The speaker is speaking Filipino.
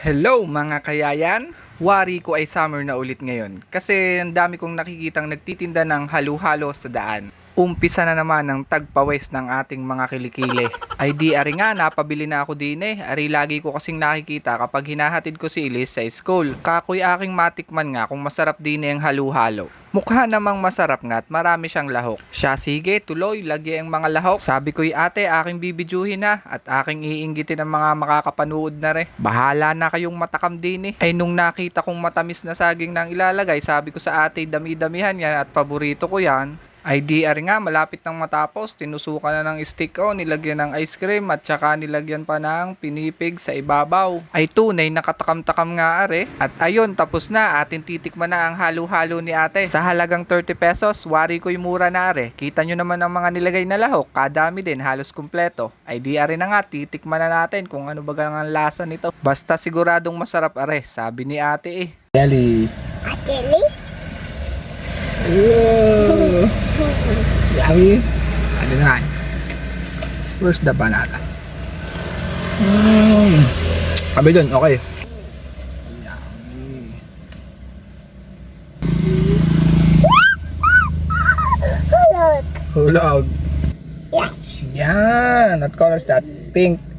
Hello mga kayayan! Wari ko ay summer na ulit ngayon kasi ang dami kong nakikitang nagtitinda ng halo-halo sa daan. Umpisa na naman ang tagpawes ng ating mga kilikili. Ay di ari nga, napabili na ako din eh. Ari lagi ko kasing nakikita kapag hinahatid ko si Elise sa school. Kakoy aking matikman nga kung masarap din ang halo-halo. Mukha namang masarap nga at marami siyang lahok. Siya sige, tuloy, lagi ang mga lahok. Sabi ko'y ate, aking bibidyuhin na at aking iinggitin ang mga makakapanood na rin. Bahala na kayong matakam din eh. Ay nung nakita kong matamis na saging nang ilalagay, sabi ko sa ate, dami-damihan yan at paborito ko yan. Ay di ari nga, malapit nang matapos, tinusukan na ng stick o, nilagyan ng ice cream at saka nilagyan pa ng pinipig sa ibabaw. Ay tunay nakatakam-takam nga are. At ayun, tapos na, atin titikman na ang halo-halo ni ate. Sa halagang 30 pesos, wari ko'y mura na are. Kita nyo naman ang mga nilagay na lahok, kadami din, halos kumpleto. Ay di ari na nga, titikman na natin kung ano ba ang lasa nito. Basta siguradong masarap are, sabi ni ate eh. Jelly. Jelly? Whoa. Yummy. Ano na? Where's the banana? Kami dun, okay. Yummy. Hulog. Hulog. Yes. Yan. What color is that? Pink.